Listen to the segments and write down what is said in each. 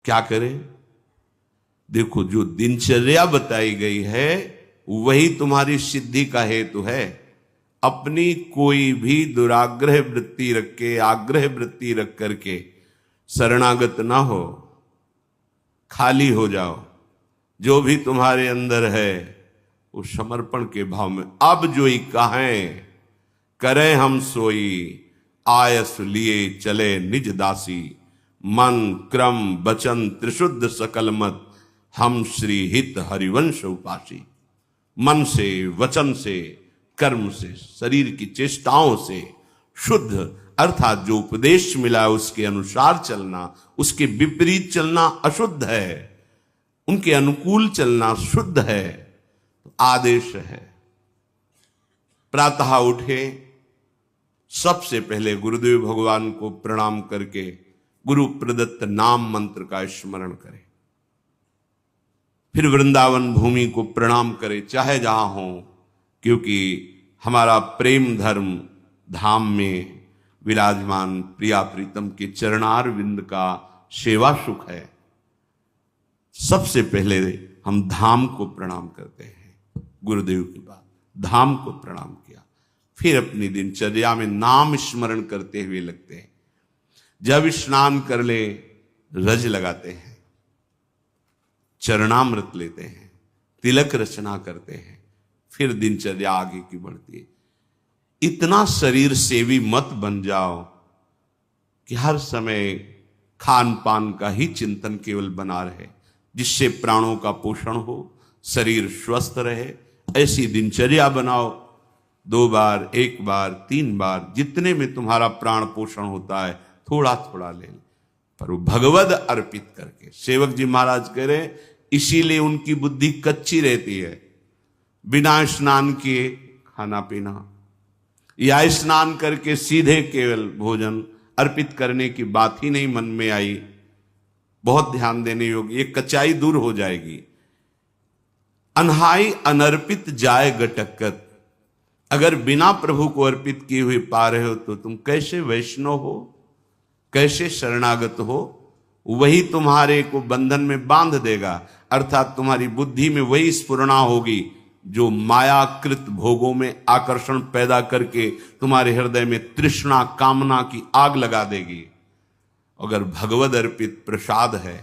क्या करें? देखो, जो दिनचर्या बताई गई है वही तुम्हारी सिद्धि का हेतु है। अपनी कोई भी दुराग्रह वृत्ति रख के, आग्रह वृत्ति रख करके शरणागत ना हो, खाली हो जाओ। जो भी तुम्हारे अंदर है उस समर्पण के भाव में, अब जो ही कहें करें हम सोई, आयस लिए चले निज दासी, मन क्रम वचन त्रिशुद्ध सकल मत, हम श्री हित हरिवंश उपासी। मन से, वचन से, कर्म से, शरीर की चेष्टाओं से शुद्ध, अर्थात जो उपदेश मिला उसके अनुसार चलना, उसके विपरीत चलना अशुद्ध है, उनके अनुकूल चलना शुद्ध है। तो आदेश है, प्रातः उठे, सबसे पहले गुरुदेव भगवान को प्रणाम करके गुरु प्रदत्त नाम मंत्र का स्मरण करें। फिर वृंदावन भूमि को प्रणाम करें, चाहे जहां हो, क्योंकि हमारा प्रेम धर्म धाम में विराजमान प्रिया प्रीतम के चरणार विंद का सेवा सुख है। सबसे पहले हम धाम को प्रणाम करते हैं। गुरुदेव के बाद धाम को प्रणाम किया, फिर अपनी दिनचर्या में नाम स्मरण करते हुए लगते हैं। जब स्नान कर ले रज लगाते हैं, चरणामृत लेते हैं, तिलक रचना करते हैं, फिर दिनचर्या आगे की बढ़ती है। इतना शरीर सेवी मत बन जाओ कि हर समय खान पान का ही चिंतन केवल बना रहे, जिससे प्राणों का पोषण हो, शरीर स्वस्थ रहे। ऐसी दिनचर्या बनाओ, 2 बार, 1 बार, 3 बार, जितने में तुम्हारा प्राण पोषण होता है थोड़ा थोड़ा ले, पर वो भगवद अर्पित करके। सेवक जी महाराज कह रहे, इसीलिए उनकी बुद्धि कच्ची रहती है। बिना स्नान किए खाना पीना, या स्नान करके सीधे केवल भोजन अर्पित करने की बात ही नहीं मन में आई। बहुत ध्यान देने योग्य, ये कच्चाई दूर हो जाएगी। अनहाई अनर्पित जाए गटकत, अगर बिना प्रभु को अर्पित किए हुए पा रहे हो तो तुम कैसे वैष्णव हो, कैसे शरणागत हो? वही तुम्हारे को बंधन में बांध देगा, अर्थात तुम्हारी बुद्धि में वही स्फुरणा होगी जो मायाकृत भोगों में आकर्षण पैदा करके तुम्हारे हृदय में तृष्णा कामना की आग लगा देगी। अगर भगवद अर्पित प्रसाद है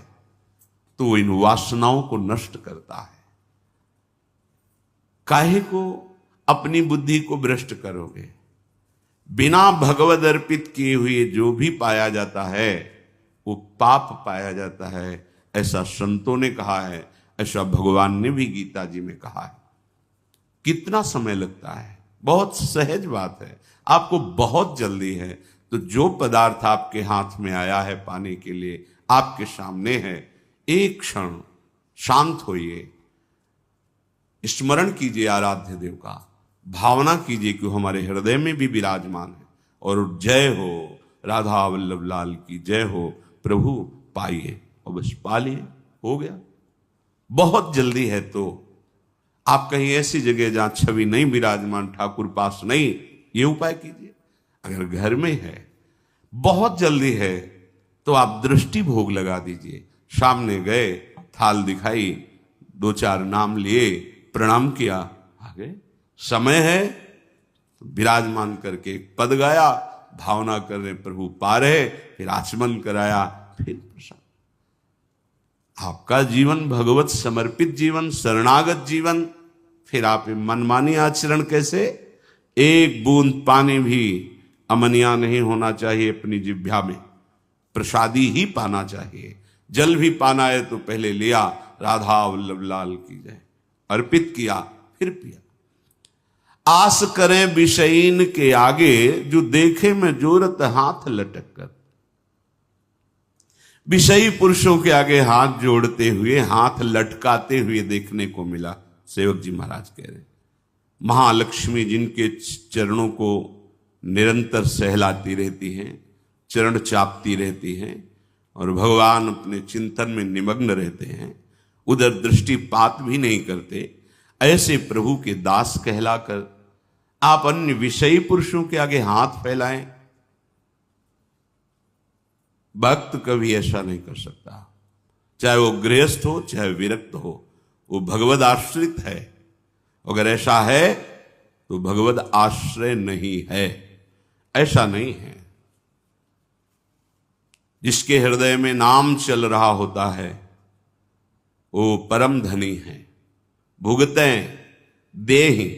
तो इन वासनाओं को नष्ट करता है। काहे को अपनी बुद्धि को भ्रष्ट करोगे? बिना भगवद अर्पित किए हुए जो भी पाया जाता है वो पाप पाया जाता है, ऐसा संतों ने कहा है, ऐसा भगवान ने भी गीता जी में कहा है। कितना समय लगता है? बहुत सहज बात है। आपको बहुत जल्दी है तो जो पदार्थ आपके हाथ में आया है पाने के लिए, आपके सामने है, एक क्षण शांत होइए, स्मरण कीजिए आराध्य देव का, भावना कीजिए कि हमारे हृदय में भी विराजमान है। और जय हो राधा वल्लभ लाल की जय हो, प्रभु पाइए, और बस पा लिए, हो गया। बहुत जल्दी है तो आप कहीं ऐसी जगह जहां छवि नहीं विराजमान, ठाकुर पास नहीं, ये उपाय कीजिए। अगर घर में है, बहुत जल्दी है तो आप दृष्टि भोग लगा दीजिए। सामने गए, थाल दिखाई, 2-4 नाम लिए, प्रणाम किया, आ गए। समय है तो विराजमान करके एक पद गाया, भावना कर रहे प्रभु पा रहे, फिर आचमन कराया, फिर प्रसाद। आपका जीवन भगवत समर्पित जीवन, शरणागत जीवन। फिर आप मनमानी आचरण कैसे? एक बूंद पानी भी अमनिया नहीं होना चाहिए अपनी जिह्वा में, प्रसादी ही पाना चाहिए। जल भी पाना है तो पहले लिया, राधा वल्लभ लाल की जय, अर्पित किया, फिर पिया। आस करें विषयीन के आगे, जो देखे में जोरत हाथ लटक कर। विषयी पुरुषों के आगे हाथ जोड़ते हुए, हाथ लटकाते हुए देखने को मिला। सेवक जी महाराज कह रहे, महालक्ष्मी जिनके चरणों को निरंतर सहलाती रहती हैं, चरण चापती रहती हैं, और भगवान अपने चिंतन में निमग्न रहते हैं, उधर दृष्टिपात भी नहीं करते, ऐसे प्रभु के दास कहलाकर आप अन्य विषयी पुरुषों के आगे हाथ फैलाएं? भक्त कभी ऐसा नहीं कर सकता। चाहे वो गृहस्थ हो चाहे विरक्त हो, वो भगवद आश्रित है। अगर ऐसा है तो भगवद आश्रय नहीं है, ऐसा नहीं है। जिसके हृदय में नाम चल रहा होता है वो परम धनी है। भुगतें देहि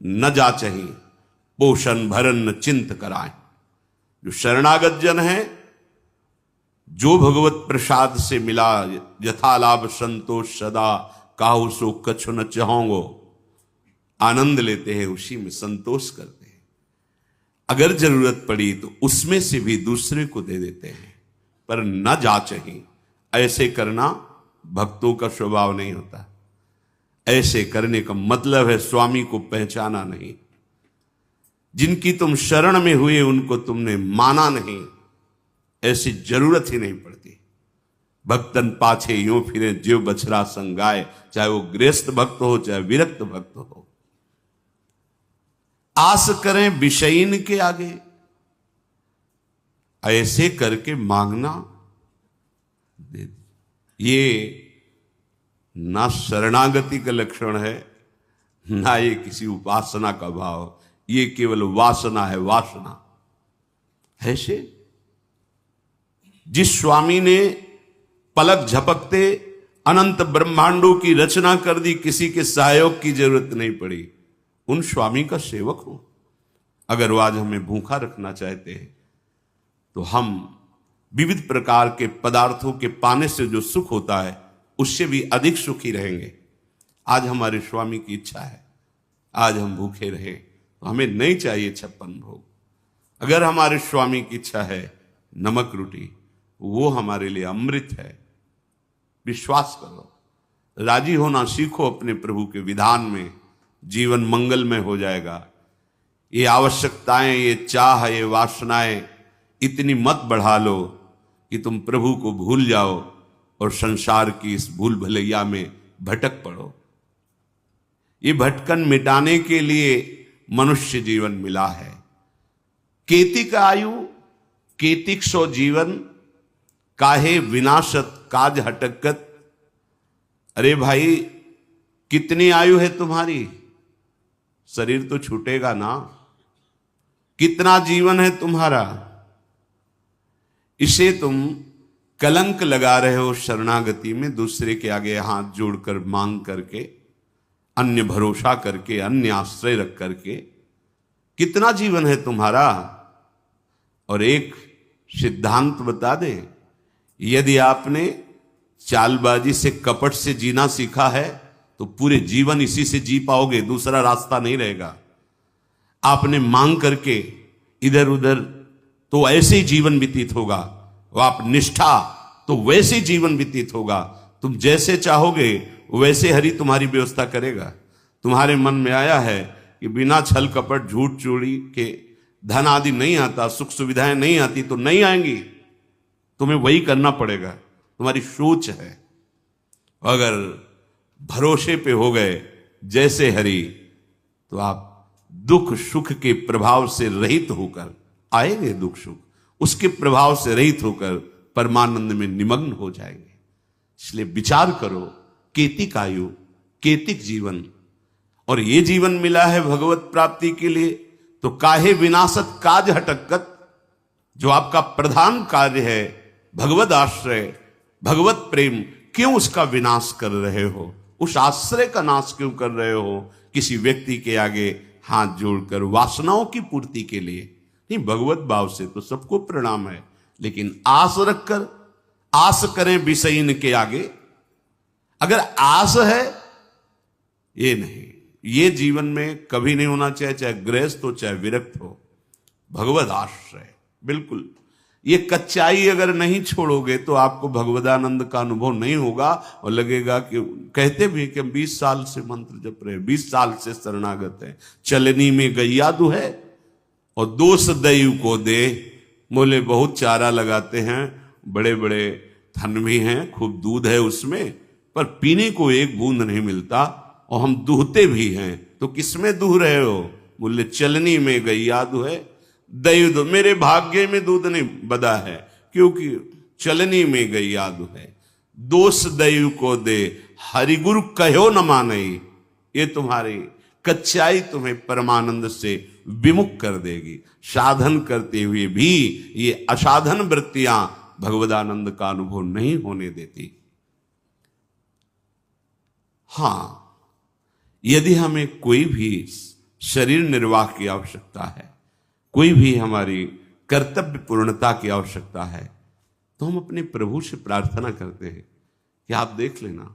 न जाचहि, पोषण भरन न चिंत कराएं। जो शरणागत जन है, जो भगवत प्रसाद से मिला, यथा लाभ संतोष सदा, काहू सो कछु न चाहोगो, आनंद लेते हैं, उसी में संतोष करते हैं। अगर जरूरत पड़ी तो उसमें से भी दूसरे को दे देते हैं, पर न जाचहि। ऐसे करना भक्तों का स्वभाव नहीं होता। ऐसे करने का मतलब है स्वामी को पहचाना नहीं। जिनकी तुम शरण में हुए उनको तुमने माना नहीं, ऐसी जरूरत ही नहीं पड़ती। भक्तन पाछे यूं फिरे जीव बछड़ा संगाए, चाहे वो गृहस्थ भक्त हो चाहे विरक्त भक्त हो। आस करें विषयीन के आगे, ऐसे करके मांगना ये ना शरणागति का लक्षण है, ना ये किसी उपासना का भाव, ये केवल वासना है, वासना। ऐसे जिस स्वामी ने पलक झपकते अनंत ब्रह्मांडों की रचना कर दी, किसी के सहयोग की जरूरत नहीं पड़ी, उन स्वामी का सेवक हो। अगर वो आज हमें भूखा रखना चाहते हैं तो हम विविध प्रकार के पदार्थों के पाने से जो सुख होता है उससे भी अधिक सुखी रहेंगे। आज हमारे स्वामी की इच्छा है आज हम भूखे रहे, तो हमें नहीं चाहिए 56 भोग। अगर हमारे स्वामी की इच्छा है नमक रोटी, वो हमारे लिए अमृत है। विश्वास करो, राजी होना सीखो अपने प्रभु के विधान में, जीवन मंगलमय हो जाएगा। ये आवश्यकताएं, ये चाह, ये वासनाएं इतनी मत बढ़ा लो कि तुम प्रभु को भूल जाओ और संसार की इस भूल भलैया में भटक पड़ो। ये भटकन मिटाने के लिए मनुष्य जीवन मिला है। केतिक आयु केतिक सो जीवन, काहे विनाशत काज हटकत। अरे भाई, कितनी आयु है तुम्हारी? शरीर तो छूटेगा ना। कितना जीवन है तुम्हारा? इसे तुम कलंक लगा रहे हो शरणागति में, दूसरे के आगे हाथ जोड़कर मांग करके, अन्य भरोसा करके, अन्य आश्रय रख करके। कितना जीवन है तुम्हारा? और एक सिद्धांत बता दे, यदि आपने चालबाजी से, कपट से जीना सीखा है तो पूरे जीवन इसी से जी पाओगे, दूसरा रास्ता नहीं रहेगा। आपने मांग करके इधर उधर तो ऐसे ही जीवन व्यतीत होगा, वो आप निष्ठा तो वैसे जीवन व्यतीत होगा। तुम जैसे चाहोगे वैसे हरि तुम्हारी व्यवस्था करेगा। तुम्हारे मन में आया है कि बिना छल कपट झूठ चोरी के धन आदि नहीं आता, सुख सुविधाएं नहीं आती, तो नहीं आएंगी, तुम्हें वही करना पड़ेगा। तुम्हारी सोच है। अगर भरोसे पे हो गए जैसे हरि, तो आप दुख सुख के प्रभाव से रहित होकर आएंगे, दुख सुख उसके प्रभाव से रहित होकर परमानंद में निमग्न हो जाएंगे। इसलिए विचार करो, केतिक आयु केतिक जीवन, और ये जीवन मिला है भगवत प्राप्ति के लिए, तो काहे विनाशत काज हटकत। जो आपका प्रधान कार्य है भगवत आश्रय, भगवत प्रेम, क्यों उसका विनाश कर रहे हो? उस आश्रय का नाश क्यों कर रहे हो? किसी व्यक्ति के आगे हाथ जोड़कर वासनाओं की पूर्ति के लिए नहीं, भगवत भाव से तो सबको प्रणाम है, लेकिन आस रखकर, आस करें विषयीन के आगे। अगर आस है, ये नहीं, ये जीवन में कभी नहीं होना चाहिए, चाहे गृहस्थ हो चाहे विरक्त हो। भगवत आश्रय बिल्कुल, ये कच्चाई अगर नहीं छोड़ोगे तो आपको भगवदानंद का अनुभव नहीं होगा, और लगेगा कि कहते भी कि हम 20 साल से मंत्र जप रहे, 20 साल से शरणागत है, चलनी में गैया दुहै और दोष दैव को दे। बोले बहुत चारा लगाते हैं, बड़े बड़े थन भी हैं, खूब दूध है उसमें, पर पीने को एक बूंद नहीं मिलता, और हम दूहते भी हैं, तो किसमें दूह रहे हो? बोले चलनी में गैया दुहै, दही दो। मेरे भाग्य में दूध नहीं बदा है, क्योंकि चलनी में गैया दुहै। दोष दैव को दे, हरिगुरु कहो न माने। ये तुम्हारी कच्चाई तुम्हें परमानंद से विमुख कर देगी। साधन करते हुए भी ये असाधन वृत्तियां भगवदानंद का अनुभव नहीं होने देती। हां, यदि हमें कोई भी शरीर निर्वाह की आवश्यकता है, कोई भी हमारी कर्तव्य पूर्णता की आवश्यकता है, तो हम अपने प्रभु से प्रार्थना करते हैं कि आप देख लेना,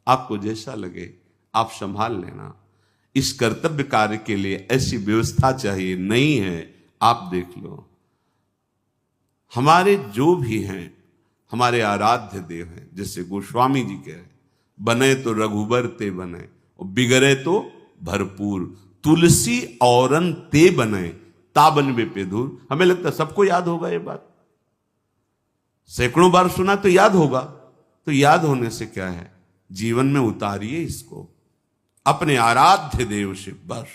आपको जैसा लगे आप संभाल लेना। इस कर्तव्य कार्य के लिए ऐसी व्यवस्था चाहिए, नहीं है आप देख लो। हमारे जो भी हैं, हमारे आराध्य देव हैं, जैसे गोस्वामी जी कह रहे, बने तो रघुबर ते बने और बिगड़े तो भरपूर, तुलसी औरन ते बने ताबन वे पे दूर। हमें लगता है सबको याद होगा ये बात, सैकड़ों बार सुना तो याद होगा। तो याद होने से क्या है, जीवन में उतारिए इसको अपने आराध्य देव से, बस।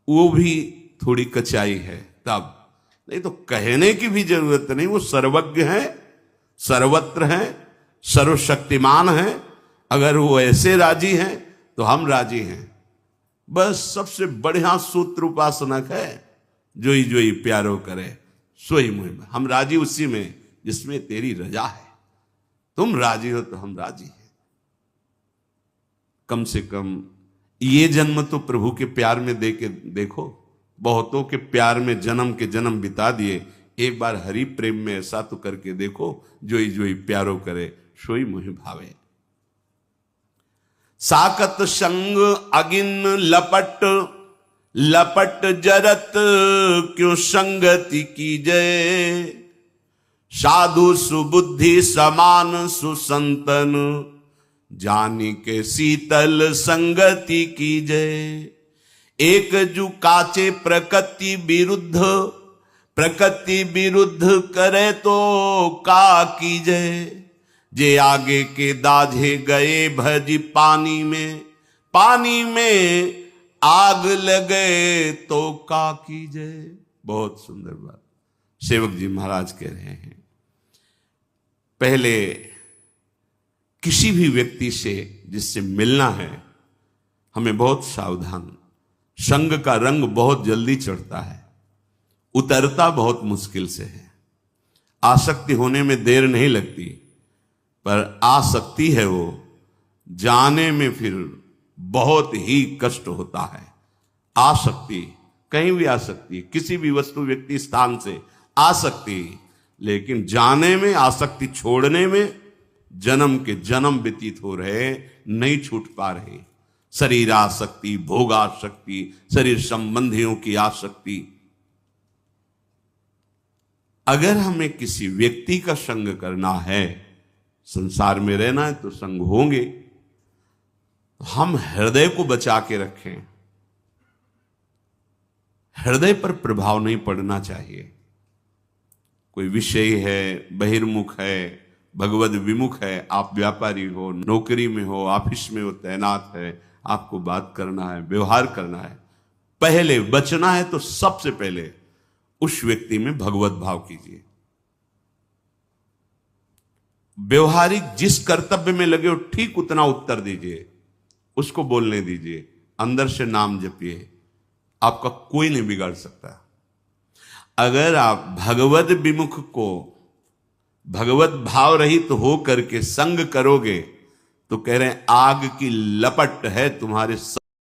वो भी थोड़ी कचाई है तब, नहीं तो कहने की भी जरूरत नहीं। वो सर्वज्ञ है, सर्वत्र है, सर्वशक्तिमान है। अगर वो ऐसे राजी हैं तो हम राजी हैं। बस सबसे बढ़िया सूत्र उपासनक है, जोई जोई प्यारो करे सोई मुहिम। हम राजी उसी में जिसमें तेरी रजा है। तुम राजी हो तो हम राजी हैं। कम से कम ये जन्म तो प्रभु के प्यार में दे के देखो। बहुतों के प्यार में जन्म के जन्म बिता दिए, एक बार हरि प्रेम में ऐसा तो करके देखो, जोई जोई प्यारो करे सोई मुहि भावे। साकत संग अगिन लपट, लपट जरत क्यों संगति की जय। साधु सुबुद्धि समान सुसंतन, जानी के शीतल संगति की जय। एक जू काचे प्रकृति विरुद्ध, प्रकृति विरुद्ध करे तो का की जय। जे आगे के दाझे गए भज पानी में, पानी में आग लगे तो का की जय। बहुत सुंदर बात सेवक जी महाराज कह रहे हैं। पहले किसी भी व्यक्ति से जिससे मिलना है, हमें बहुत सावधान। संग का रंग बहुत जल्दी चढ़ता है, उतरता बहुत मुश्किल से है। आसक्ति होने में देर नहीं लगती, पर आसक्ति है वो जाने में फिर बहुत ही कष्ट होता है। आसक्ति कहीं भी आ सकती है, किसी भी वस्तु व्यक्ति स्थान से आ सकती, लेकिन जाने में, आसक्ति छोड़ने में जन्म के जन्म व्यतीत हो रहे, नहीं छूट पा रहे। शरीर आसक्ति, भोगासक्ति, शरीर संबंधियों की आसक्ति। अगर हमें किसी व्यक्ति का संग करना है, संसार में रहना है तो संग होंगे, हम हृदय को बचा के रखें। हृदय पर प्रभाव नहीं पड़ना चाहिए। कोई विषय है, बहिर्मुख है, भगवद विमुख है, आप व्यापारी हो, नौकरी में हो, ऑफिस में हो, तैनात है, आपको बात करना है, व्यवहार करना है, पहले बचना है तो सबसे पहले उस व्यक्ति में भगवत भाव कीजिए। व्यवहारिक जिस कर्तव्य में लगे हो ठीक उतना उत्तर दीजिए, उसको बोलने दीजिए, अंदर से नाम जपिए, आपका कोई नहीं बिगाड़ सकता। अगर आप भगवत विमुख को भगवत भाव रहित हो करके संग करोगे तो कह रहे हैं आग की लपट है तुम्हारे